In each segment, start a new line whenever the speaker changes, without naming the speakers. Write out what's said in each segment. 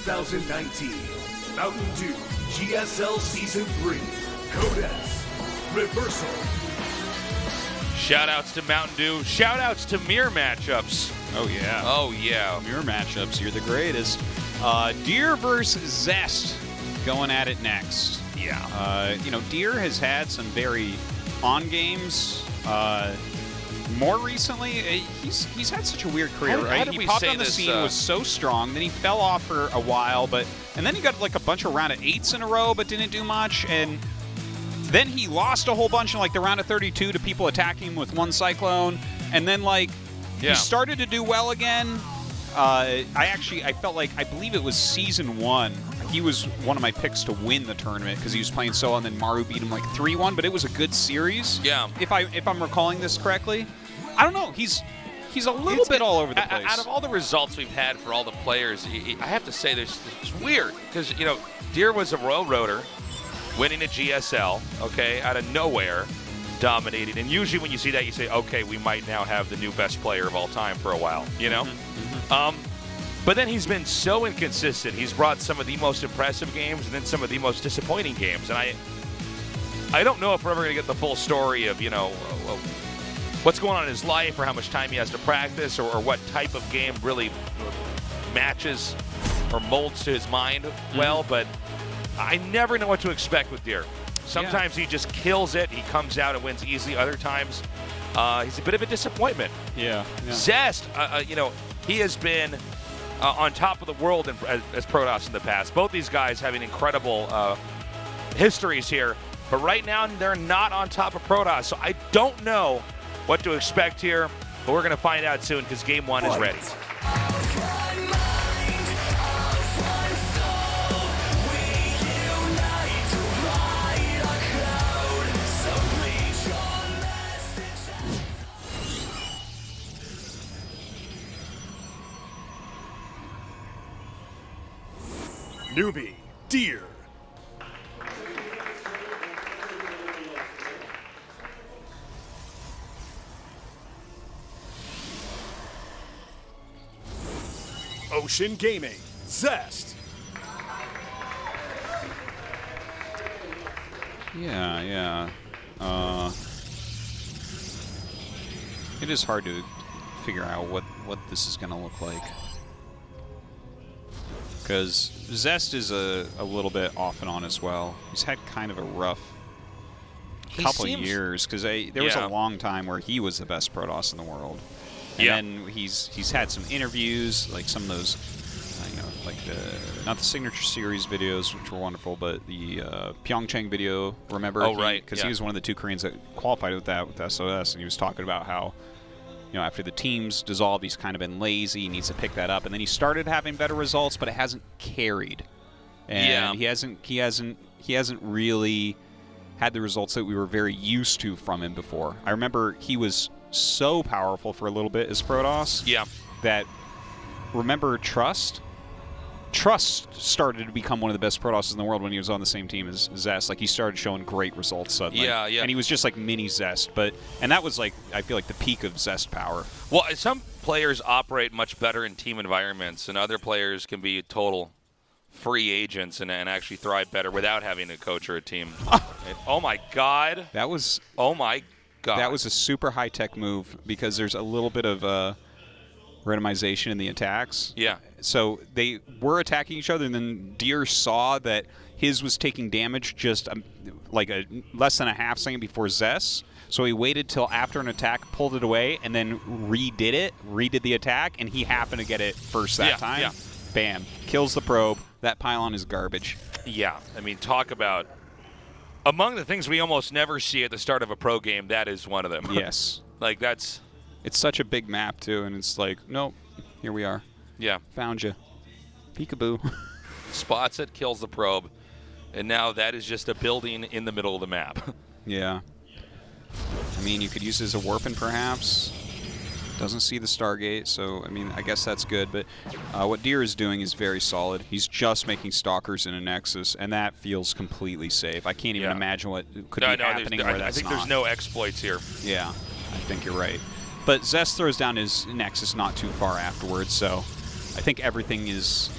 2019 Mountain Dew GSL Season 3 Codex Reversal.
Shoutouts to Mountain Dew. Shoutouts to mirror matchups.
Oh, yeah.
Oh, yeah.
Mirror matchups. You're the greatest. Deer versus Zest going at it next.
Yeah.
Deer has had some very on games. More recently, he's had such a weird career, right?
How did
He popped on the scene, was so strong, then he fell off for a while, and then he got like a bunch of round of 8s in a row, but didn't do much, and then he lost a whole bunch in like the round of 32 to people attacking him with one Cyclone, and then he started to do well again. I felt like, I believe it was Season 1, he was one of my picks to win the tournament because he was playing so well, and then Maru beat him like 3-1, but it was a good series.
Yeah.
If I'm recalling this correctly. I don't know. He's a little bit all over the place.
Out of all the results we've had for all the players, I have to say it's weird because, Deer was a Royal Roader, winning a GSL, okay, out of nowhere, dominating. And usually when you see that, you say, okay, we might now have the new best player of all time for a while, But then he's been so inconsistent. He's brought some of the most impressive games and then some of the most disappointing games. And I don't know if we're ever going to get the full story of, what's going on in his life or how much time he has to practice or what type of game really matches or molds to his mind well. But I never know what to expect with Deer. Sometimes he just kills it. He comes out and wins easily. Other times he's a bit of a disappointment.
Yeah.
Zest, he has been on top of the world as Protoss in the past. Both these guys having incredible histories here. But right now, they're not on top of Protoss. So I don't know what to expect here. But we're going to find out soon because Game 1 is ready.
Newbie, Deer. Ocean Gaming, Zest.
Yeah. It is hard to figure out what this is going to look like. Because Zest is a little bit off and on as well. He's had kind of a rough couple years because there was a long time where he was the best Protoss in the world. And then he's had some interviews, like some of those, not the Signature Series videos, which were wonderful, but the Pyeongchang video, remember?
Oh, right.
Because he was one of the 2 Koreans that qualified with SOS, and he was talking about how, after the teams dissolve, he's kind of been lazy. He needs to pick that up, and then he started having better results, but it hasn't carried. And he hasn't really had the results that we were very used to from him before. I remember he was so powerful for a little bit as Protoss.
Yeah.
That, remember Trust? Trust started to become one of the best Protosses in the world when he was on the same team as Zest. Like, he started showing great results suddenly.
Yeah.
And he was just like mini Zest. And that was like, I feel like the peak of Zest power.
Well, some players operate much better in team environments, and other players can be total free agents and actually thrive better without having a coach or a team. Oh, my God.
Oh, my God. That was a super high-tech move because there's a little bit of randomization in the attacks.
Yeah.
So they were attacking each other, and then Deer saw that his was taking damage just less than a half second before Zest. So he waited till after an attack, pulled it away, and then redid the attack, and he happened to get it first that time.
Yeah.
Bam. Kills the probe. That pylon is garbage.
Yeah. I mean, talk about among the things we almost never see at the start of a pro game, that is one of them.
Yes.
It's
such a big map, too, and it's like, nope, here we are.
Yeah.
Found you. Peekaboo.
Spots it, kills the probe, and now that is just a building in the middle of the map.
Yeah. I mean, you could use it as a warping, perhaps. Doesn't see the Stargate, so, I mean, I guess that's good. But what Deer is doing is very solid. He's just making Stalkers in a Nexus, and that feels completely safe. I can't even imagine what could be happening where that's not.
I think there's no exploits here.
Yeah, I think you're right. But Zest throws down his Nexus not too far afterwards, so I think everything is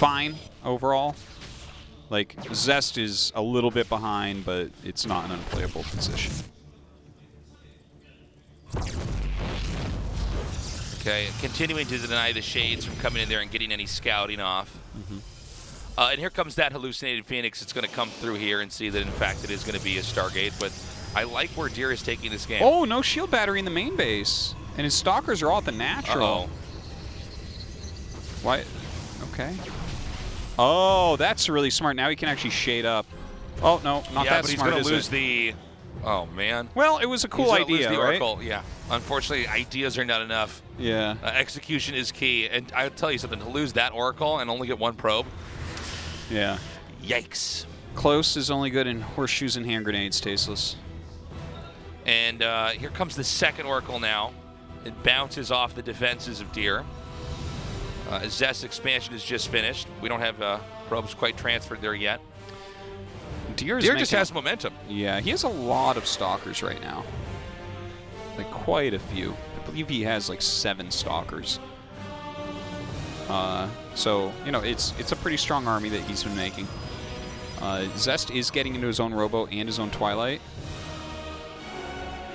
fine overall. Like, Zest is a little bit behind, but it's not an unplayable position.
Okay, continuing to deny the Shades from coming in there and getting any scouting off. And here comes that hallucinated Phoenix. It's going to come through here and see that, in fact, it is going to be a Stargate. But I like where Deer is taking this game.
Oh, no shield battery in the main base. And his Stalkers are all at the natural.
Uh-oh.
Why? Okay. Oh, that's really smart. Now he can actually shade up. Oh, no, not that smart,
but he's going to lose
it?
the... Oh, man.
Well, it was a cool idea,
lose the
right?
Oracle. Yeah. Unfortunately, ideas are not enough.
Yeah.
Execution is key. And I'll tell you something. To lose that Oracle and only get one probe...
Yeah.
Yikes.
Close is only good in horseshoes and hand grenades, Tasteless.
And here comes the second Oracle now. It bounces off the defenses of Deer. Zest expansion is just finished. We don't have probes quite transferred there yet.
Deer
just has momentum.
Yeah, he has a lot of Stalkers right now. Like, quite a few. I believe he has like 7 Stalkers. So, you know, it's a pretty strong army that he's been making. Zest is getting into his own Robo and his own Twilight.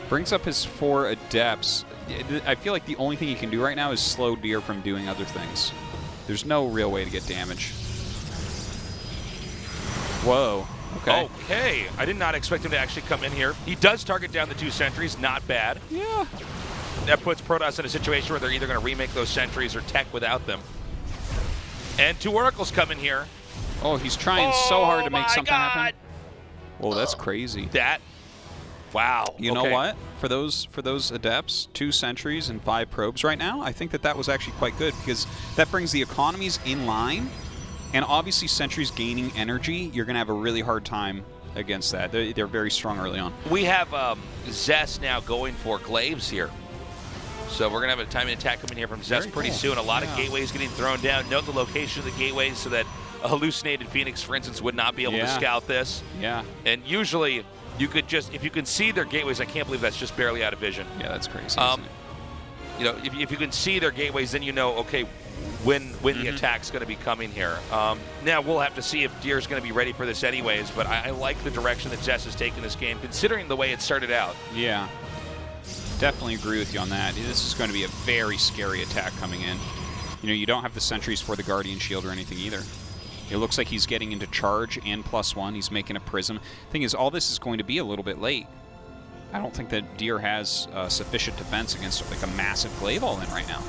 Brings up his 4 Adepts. I feel like the only thing he can do right now is slow Deer from doing other things. There's no real way to get damage. Whoa. Okay.
Okay. I did not expect him to actually come in here. He does target down the 2 sentries. Not bad.
Yeah.
That puts Protoss in a situation where they're either going to remake those sentries or tech without them. And 2 Oracles come in here.
Oh, he's trying so hard to make something happen.
Oh,
that's crazy.
Wow.
You know what? For those Adepts, 2 sentries and 5 probes right now, I think that was actually quite good because that brings the economies in line. And obviously, sentries gaining energy, you're going to have a really hard time against that. They're very strong early on.
We have Zest now going for Glaives here. So we're going to have a timing attack coming here from Zest pretty soon. A lot of gateways getting thrown down. Note the location of the gateways so that a hallucinated Phoenix, for instance, would not be able to scout this.
Yeah.
And usually, you could just, if you can see their gateways, I can't believe that's just barely out of vision.
Yeah, that's crazy, isn't it?
You know, if you can see their gateways, then you know, okay, when the attack's going to be coming here. Now, we'll have to see if Deer's going to be ready for this anyways, but I like the direction that Zest has taken this game, considering the way it started out.
Yeah. Definitely agree with you on that. This is going to be a very scary attack coming in. You know, you don't have the sentries for the Guardian Shield or anything either. It looks like he's getting into charge and +1. He's making a prism. Thing is, all this is going to be a little bit late. I don't think that Deer has sufficient defense against like a massive glaive all-in right now.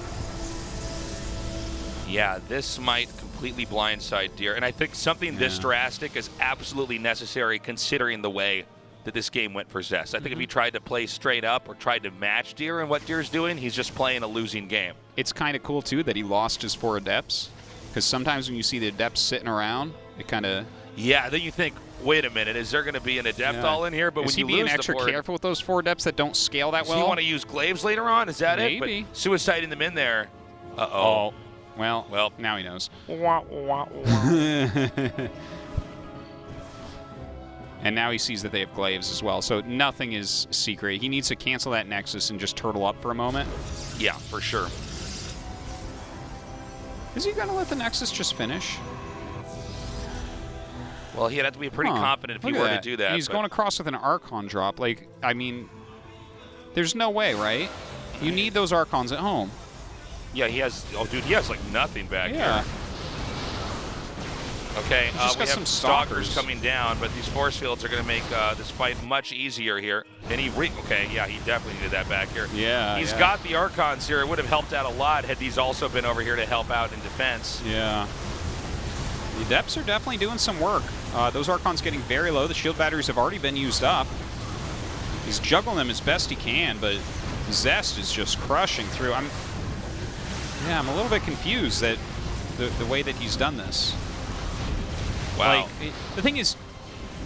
Yeah, this might completely blindside Deer, and I think something this drastic is absolutely necessary considering the way that this game went for Zest. I think if he tried to play straight up or tried to match Deer and what Deer's doing, he's just playing a losing game.
It's kind of cool, too, that he lost his 4 Adepts, because sometimes when you see the Adepts sitting around, it kind of...
Yeah, then you think, wait a minute, is there going to be an Adept all in here? But
is
when you
he being
lose
extra careful with those 4 Adepts that don't scale that well?
Do you want to use Glaives later on? Is that it?
Maybe.
But suiciding them in there. Uh-oh.
Well, now he knows. And now he sees that they have Glaives as well, so nothing is secret. He needs to cancel that Nexus and just turtle up for a moment.
Yeah, for sure.
Is he going to let the Nexus just finish?
Well, he'd have to be pretty confident if he were to do that.
And he's going across with an Archon drop. Like, I mean, there's no way, right? You need those Archons at home.
Yeah, he has... Oh, dude, he has, like, nothing back here. Okay, we have some Stalkers coming down, but these force fields are going to make this fight much easier here. And okay, yeah, he definitely needed that back here.
Yeah,
He's got the Archons here. It would have helped out a lot had these also been over here to help out in defense.
Yeah. The Adepts are definitely doing some work. Those Archons getting very low. The shield batteries have already been used up. He's juggling them as best he can, but Zest is just crushing through. I'm a little bit confused that the way that he's done this.
Wow.
Like, the thing is,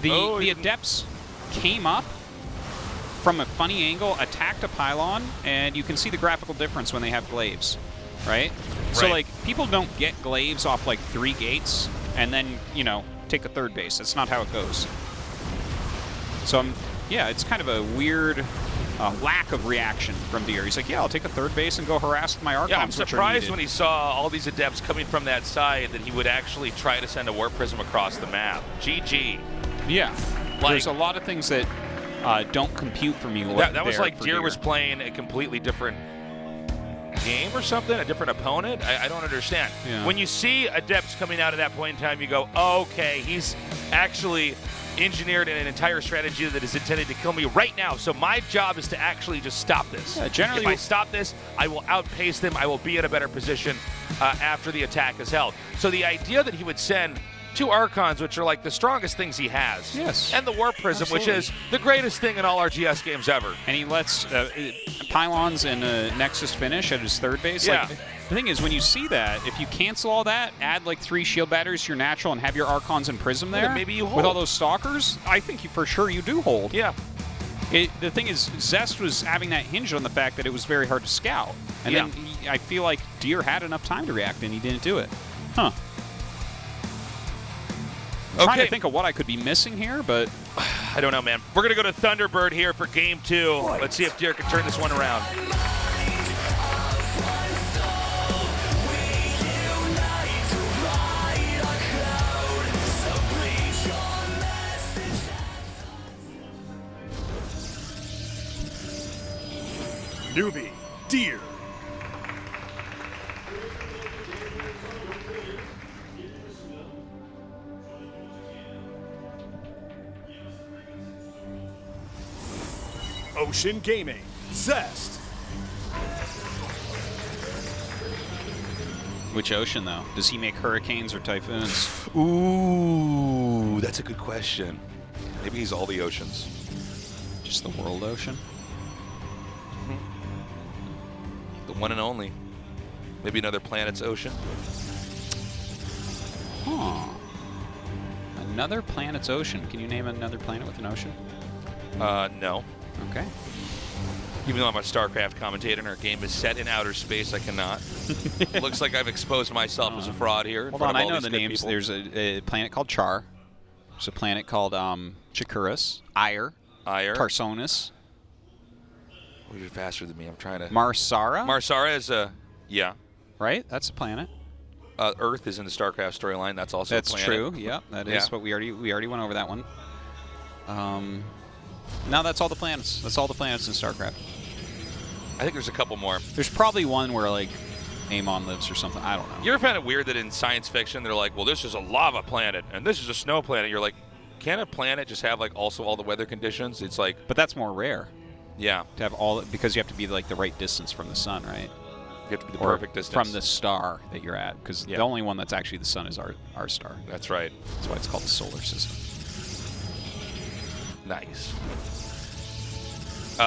the Adepts came up from a funny angle, attacked a pylon, and you can see the graphical difference when they have Glaives, right? So, like, people don't get Glaives off, like, 3 gates and then, you know, take a 3rd base. That's not how it goes. So, yeah, it's kind of a weird lack of reaction from Deer. He's like, yeah, I'll take a third base and go harass my Archons.
Yeah, I'm surprised when he saw all these Adepts coming from that side that he would actually try to send a Warp Prism across the map. GG.
Yeah. There's a lot of things that don't compute for me.
That was like Deer was playing a completely different game or something, a different opponent. I don't understand.
Yeah.
When you see Adepts coming out at that point in time, you go, oh, okay, he's actually engineered an entire strategy that is intended to kill me right now. So my job is to actually just stop this.
Yeah, generally,
if I stop this, I will outpace them. I will be in a better position after the attack is held. So the idea that he would send 2 Archons, which are like the strongest things he has.
Yes.
And the Warp Prism,
Absolutely.
which is the greatest thing in all RGS games ever.
And he lets Pylons and Nexus finish at his third base.
Yeah.
Like, the thing is, when you see that, if you cancel all that, add like 3 shield batteries to your natural and have your Archons and Prism there,
then maybe you hold.
with all those Stalkers, I think for sure you do hold.
Yeah.
The thing is, Zest was having that hinged on the fact that it was very hard to scout. And then I feel like Deer had enough time to react, and he didn't do it. Huh. I'm trying to think of what I could be missing here, but
I don't know, man. We're going to go to Thunderbird here for game 2. Let's see if Deer can turn this one around.
Newbie, Deer. Ocean Gaming, Zest.
which ocean, though? Does he make hurricanes or typhoons?
Ooh, that's a good question. Maybe he's all the oceans.
Just the world ocean?
The one and only. Maybe another planet's ocean.
Huh. Another planet's ocean. Can you name another planet with an ocean?
No.
Okay.
Even though I'm a StarCraft commentator and our game is set in outer space, I cannot. Looks like I've exposed myself as a fraud here.
Hold on, I know the names. People. There's a planet called Char. There's a planet called Chakurus, Ire, Tarsonis.
Oh, you're faster than me. I'm trying to...
Marsara?
Marsara is a... Yeah.
Right? That's a planet.
Earth is in the StarCraft storyline. That's also a planet.
That's true. Yep, that is. But we already went over that one. Now that's all the planets. That's all the planets in StarCraft.
I think there's a couple more.
There's probably one where, like, Amon lives or something. I don't know.
You ever find it weird that in science fiction they're like, well, this is a lava planet and this is a snow planet? You're like, can a planet just have, like, also all the weather conditions? It's like...
But that's more rare.
Yeah.
To have all... Because you have to be, like, the right distance from the sun, right?
You have to be the perfect distance.
From the star that you're at. Because the only one that's actually the sun is our star.
That's right.
That's why it's called the solar system.
Nice.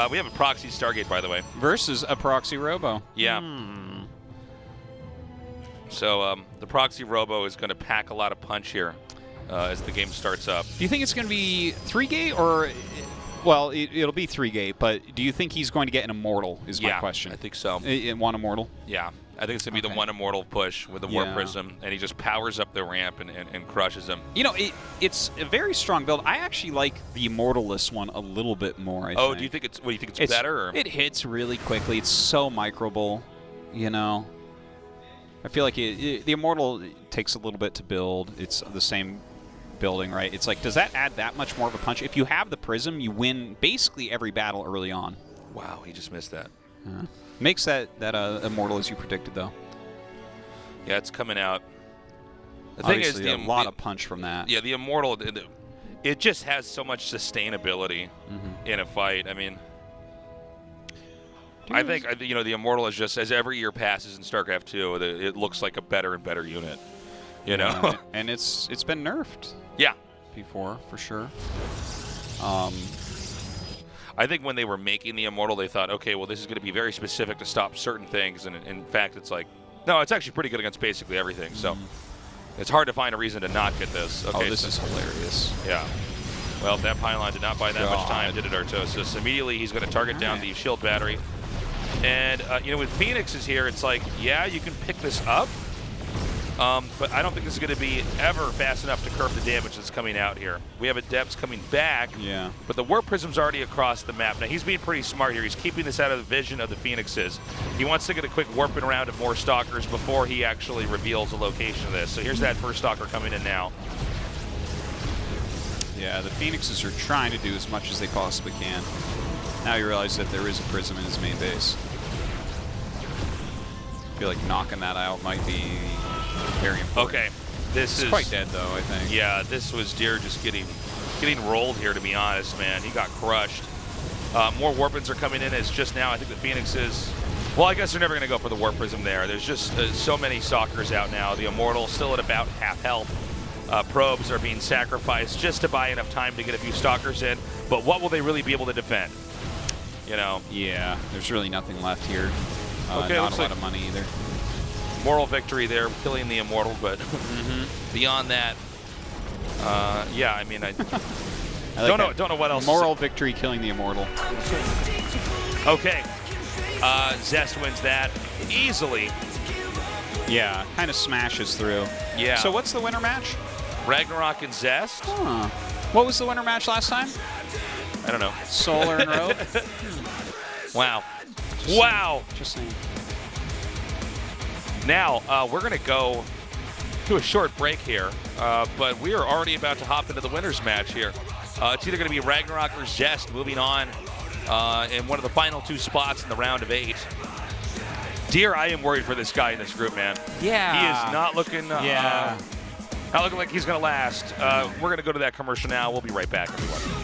We have a proxy Stargate, by the way.
Versus a proxy Robo.
Yeah. So the proxy Robo is going to pack a lot of punch here as the game starts up.
Do you think it's going to be 3-gate or... Well, it'll be 3-gate, but do you think he's going to get an Immortal is my question.
I think so.
One Immortal?
Yeah. I think it's going to be the one Immortal push with the Warp Prism, and he just powers up the ramp and crushes him.
You know, it's a very strong build. I actually like the Immortal-less one a little bit more, I think.
Do you think it's better? Or?
It hits really quickly. It's so microable, you know. I feel like the Immortal takes a little bit to build. It's the same building, right? It's like, does that add that much more of a punch? If you have the Prism, you win basically every battle early on.
Wow, he just missed that.
Makes that Immortal as you predicted, though.
Yeah, it's coming out. The
Obviously,
thing is,
a lot of punch from that.
Yeah, the Immortal, it just has so much sustainability in a fight. I mean, I think the Immortal is just, as every year passes in StarCraft 2, it looks like a better and better unit. You know,
and it's been nerfed.
Yeah,
before for sure.
I think when they were making the Immortal, they thought, okay, well, this is going to be very specific to stop certain things, and in fact, it's like, no, it's actually pretty good against basically everything. So it's hard to find a reason to not get this. Okay,
this is hilarious.
Yeah. Well, that pylon did not buy that much time, did it, Artosis? Immediately, he's going to target down the shield battery. And, with Phoenix is here, it's like, yeah, you can pick this up, But I don't think this is going to be ever fast enough to curb the damage that's coming out here. We have Adepts coming back, but the Warp Prism's already across the map. Now, he's being pretty smart here. He's keeping this out of the vision of the Phoenixes. He wants to get a quick warping around of more Stalkers before he actually reveals the location of this. So here's that first Stalker coming in now.
Yeah, the Phoenixes are trying to do as much as they possibly can. Now you realize that there is a Prism in his main base. I feel like knocking that out might be very important.
Okay, this is
quite dead though, I think.
Yeah, this was Deer just getting rolled here, to be honest, man. He got crushed. More Warpins are coming in. It's just now, I think the Phoenixes, well, I guess they're never going to go for the Warp Prism there. There's just so many Stalkers out now. The Immortal still at about half health. Probes are being sacrificed just to buy enough time to get a few Stalkers in. But what will they really be able to defend? You know?
Yeah, there's really nothing left here.
Okay,
not a lot of money either.
Moral victory there, killing the Immortal, but beyond that, yeah, I mean, I
like
don't know what else.
Moral victory, killing the Immortal.
Okay, Zest wins that easily.
Yeah, kind of smashes through.
Yeah.
So what's the winner match?
RagnaroK and Zest.
Huh. What was the winner match last time?
I don't know.
Solar and Rogue.
Wow. Wow.
Just saying.
Now, we're going to go to a short break here, but we are already about to hop into the winners match here. It's either going to be RagnaroK or Zest moving on in one of the final two spots in the round of 8. Deer, I am worried for this guy in this group, man.
Yeah.
He is not looking, not looking like he's going to last. We're going to go to that commercial now. We'll be right back, everyone.